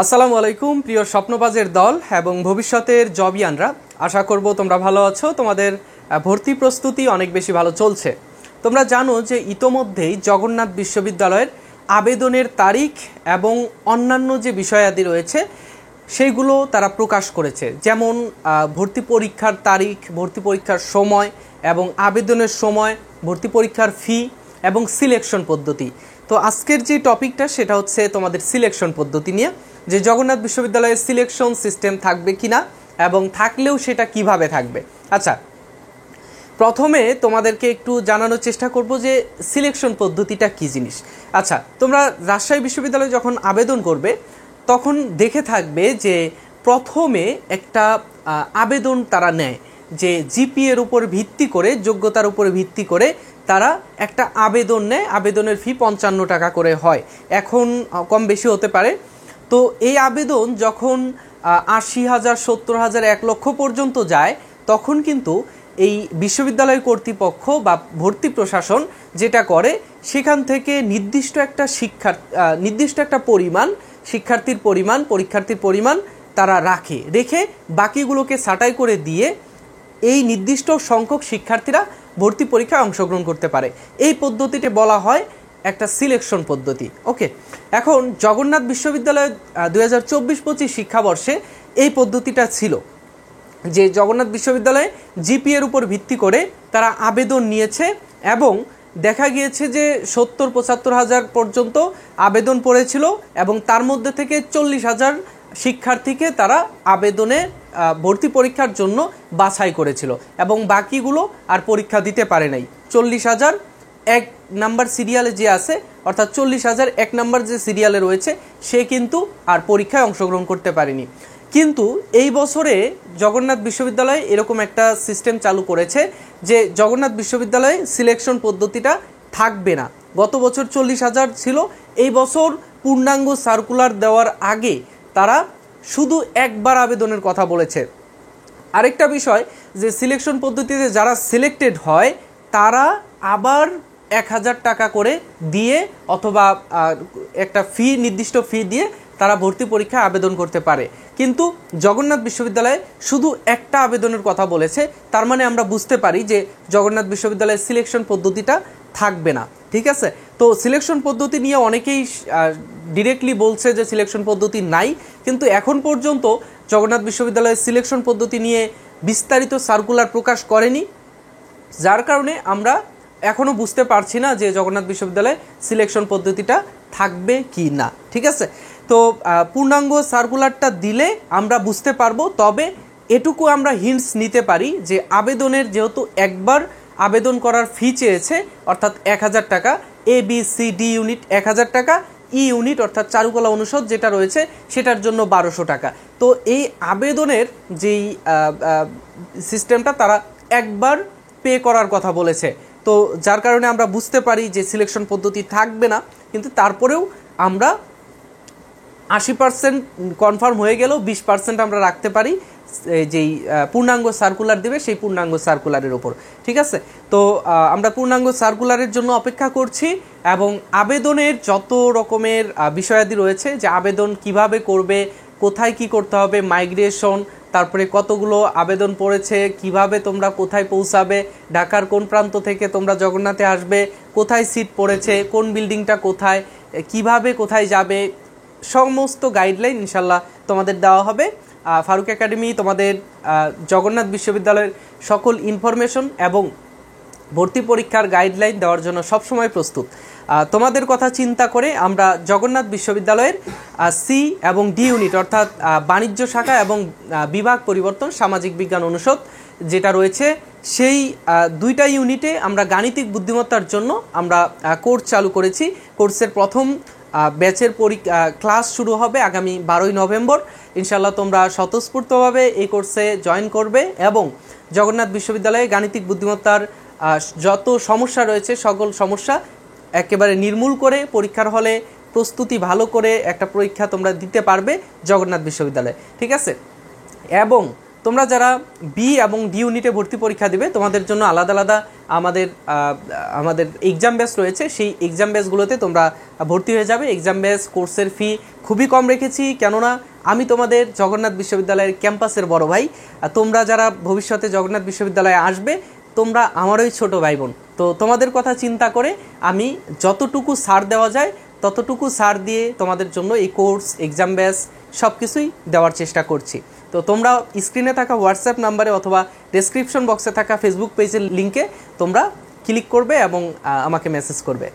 আসসালামু আলাইকুম প্রিয় স্বপ্নবাজের দল এবং ভবিষ্যতের জবিয়ানরা, আশা করব তোমরা ভালো আছো। তোমাদের ভর্তি প্রস্তুতি অনেক বেশি ভালো চলছে। তোমরা জানো যে ইতোমধ্যেই জগন্নাথ বিশ্ববিদ্যালয়ের আবেদনের তারিখ এবং অন্যান্য যে বিষয়াদি রয়েছে সেইগুলো তারা প্রকাশ করেছে, যেমন ভর্তি পরীক্ষার তারিখ, ভর্তি পরীক্ষার সময় এবং আবেদনের সময়, ভর্তি পরীক্ষার ফি এবং সিলেকশন পদ্ধতি। তো আজকের যে টপিকটা সেটা হচ্ছে তোমাদের সিলেকশন পদ্ধতি নিয়ে, যে জগন্নাথ বিশ্ববিদ্যালয়ের সিলেকশন সিস্টেম থাকবে কিনা এবং থাকলেও সেটা কিভাবে থাকবে। আচ্ছা, প্রথমে তোমাদেরকে একটু জানানোর চেষ্টা করব যে সিলেকশন পদ্ধতিটা কী জিনিস। আচ্ছা, তোমরা রাজশাহী বিশ্ববিদ্যালয়ে যখন আবেদন করবে তখন দেখে থাকবে যে প্রথমে একটা আবেদন তারা নেয়, যে জিপিএর উপর ভিত্তি করে, যোগ্যতার উপরে ভিত্তি করে তারা একটা আবেদন নেয়। আবেদনের ফি 55 টাকা করে হয়, এখন কম বেশি হতে পারে। তো এই আবেদন যখন 80,000, 70,000, 1 লক্ষ পর্যন্ত যায়, তখন কিন্তু এই বিশ্ববিদ্যালয় কর্তৃপক্ষ বা ভর্তি প্রশাসন যেটা করে, সেখান থেকে নির্দিষ্ট একটা পরিমাণ শিক্ষার্থীর পরিমাণ, পরীক্ষার্থীর পরিমাণ তারা রেখে বাকিগুলোকে ছাঁটাই করে দিয়ে এই নির্দিষ্ট সংখ্যক শিক্ষার্থীরা ভর্তি পরীক্ষায় অংশগ্রহণ করতে পারে। এই পদ্ধতিতে বলা হয় একটা সিলেকশন পদ্ধতি। ওকে, এখন জগন্নাথ বিশ্ববিদ্যালয় 2024-25 শিক্ষাবর্ষে এই পদ্ধতিটা ছিল যে জগন্নাথ বিশ্ববিদ্যালয়ে জিপিএর উপর ভিত্তি করে তারা আবেদন নিয়েছে এবং দেখা গিয়েছে যে 70-75 হাজার পর্যন্ত আবেদন পড়েছিল এবং তার মধ্যে থেকে 40,000 শিক্ষার্থীকে তারা আবেদনে ভর্তি পরীক্ষার জন্য বাছাই করেছিল এবং বাকিগুলো আর পরীক্ষা দিতে পারে নাই। 40,000 1 নাম্বার সিরিয়ালে যে আছে, অর্থাৎ 40,000 1 নাম্বার যে সিরিয়ালে রয়েছে, সে কিন্তু আর পরীক্ষায় অংশগ্রহণ করতে পারেনি। কিন্তু এই বছরে জগন্নাথ বিশ্ববিদ্যালয় এরকম একটা সিস্টেম চালু করেছে যে জগন্নাথ বিশ্ববিদ্যালয়ে সিলেকশন পদ্ধতিটা থাকবে না। গত বছর 40,000 ছিল, এই বছর পূর্ণাঙ্গ সার্কুলার দেওয়ার আগে তারা শুধু একবার আবেদনের কথা বলেছে। আরেকটা বিষয়, যে সিলেকশন পদ্ধতিতে যারা সিলেক্টেড হয় তারা আবার 1,000 টাকা করে দিয়ে অথবা একটা নির্দিষ্ট ফি দিয়ে তারা ভর্তি পরীক্ষায় আবেদন করতে পারে। কিন্তু জগন্নাথ বিশ্ববিদ্যালয়ে শুধু একটা আবেদনের কথা বলেছে, তার মানে আমরা বুঝতে পারি যে জগন্নাথ বিশ্ববিদ্যালয়ের সিলেকশন পদ্ধতিটা থাকবে না। ঠিক আছে, তো সিলেকশন পদ্ধতি নিয়ে অনেকেই ডিরেক্টলি বলছে যে সিলেকশন পদ্ধতি নাই, কিন্তু এখন পর্যন্ত জগন্নাথ বিশ্ববিদ্যালয়ের সিলেকশন পদ্ধতি নিয়ে বিস্তারিত সার্কুলার প্রকাশ করেনি, যার কারণে আমরা এখনও বুঝতে পারছি না যে জগন্নাথ বিশ্ববিদ্যালয়ে সিলেকশন পদ্ধতিটা থাকবে কি না। ঠিক আছে, তো পূর্ণাঙ্গ সার্কুলারটা দিলে আমরা বুঝতে পারবো। তবে এটুকু আমরা হিন্টস নিতে পারি যে আবেদনের যেহেতু একবার আবেদন করার ফি চেয়েছে, অর্থাৎ 1,000 টাকা, ABCD ইউনিট 1,000 টাকা, ই ইউনিট অর্থাৎ চারুকলা অনুষদ যেটা রয়েছে সেটার জন্য 1,200 টাকা। তো এই আবেদনের যেই সিস্টেমটা তারা একবার পে করার কথা বলেছে, তো যার কারণে আমরা বুঝতে পারি যে সিলেকশন পদ্ধতি থাকবে না। কিন্তু তারপরেও আমরা 80% কনফার্ম হয়ে গেলেও 20% আমরা রাখতে পারি যেই পূর্ণাঙ্গ সার্কুলার দেবে সেই পূর্ণাঙ্গ সার্কুলারের ওপর। ঠিক আছে, তো আমরা পূর্ণাঙ্গ সার্কুলারের জন্য অপেক্ষা করছি এবং আবেদনের যত রকমের বিষয়াদি রয়েছে, যে আবেদন কিভাবে করবে, কোথায় কি করতে হবে, মাইগ্রেশন, তারপরে কতগুলো আবেদন পড়েছে, কিভাবে তোমরা কোথায় পৌঁছাবে, ঢাকার কোন প্রান্ত থেকে তোমরা জগন্নাথে আসবে, কোথায় সিট পড়েছে, কোন বিল্ডিংটা কোথায়, কিভাবে কোথায় যাবে, সমস্ত গাইডলাইন ইনশাল্লাহ তোমাদের দেওয়া হবে। ফারুক একাডেমি তোমাদের জগন্নাথ বিশ্ববিদ্যালয়ের সকল ইনফরমেশন এবং ভর্তি পরীক্ষার গাইডলাইন দেওয়ার জন্য সবসময় প্রস্তুত। তোমাদের কথা চিন্তা করে আমরা জগন্নাথ বিশ্ববিদ্যালয়ের সি এবং ডি ইউনিট, অর্থাৎ বাণিজ্য শাখা এবং বিভাগ পরিবর্তন সামাজিক বিজ্ঞান অনুষদ যেটা রয়েছে, সেই 2টা ইউনিটে আমরা গাণিতিক বুদ্ধিমত্তার জন্য আমরা কোর্স চালু করেছি। কোর্সের প্রথম ব্যাচের ক্লাস শুরু হবে আগামী 12ই নভেম্বর। ইনশাল্লাহ তোমরা স্বতঃস্ফূর্তভাবে এই কোর্সে জয়েন করবে এবং জগন্নাথ বিশ্ববিদ্যালয়ে গাণিতিক বুদ্ধিমত্তার যত সমস্যা রয়েছে সকল সমস্যা একেবারে নির্মূল করে পরীক্ষার হলে প্রস্তুতি ভালো করে একটা পরীক্ষা তোমরা দিতে পারবে জগন্নাথ বিশ্ববিদ্যালয়ে। ঠিক আছে, এবং তোমরা যারা বি এবং ডি ইউনিটে ভর্তি পরীক্ষা দিবে তোমাদের জন্য আলাদা আলাদা আমাদের এক্সাম ব্যাচ রয়েছে। সেই এক্সাম ব্যাচগুলোতে তোমরা ভর্তি হয়ে যাবে। এক্সাম ব্যাচ কোর্সের ফি খুবই কম রেখেছি, কেননা আমি তোমাদের জগন্নাথ বিশ্ববিদ্যালয়ের ক্যাম্পাসের বড় ভাই। তোমরা যারা ভবিষ্যতে জগন্নাথ বিশ্ববিদ্যালয়ে আসবে তোমরা আমারই ছোট ভাই বোন, তো তোমাদের কথা চিন্তা করে আমি যতটুকু ছাড় দেওয়া যায় ততটুকু ছাড় দিয়ে তোমাদের জন্য এই কোর্স, এক্সাম ব্যাচ সব কিছুই দেওয়ার চেষ্টা করছি। তো তোমরা স্ক্রিনে থাকা হোয়াটসঅ্যাপ নাম্বারে অথবা ডেসক্রিপশন বক্সে থাকা ফেসবুক পেজের লিঙ্কে তোমরা ক্লিক করবে এবং আমাকে মেসেজ করবে।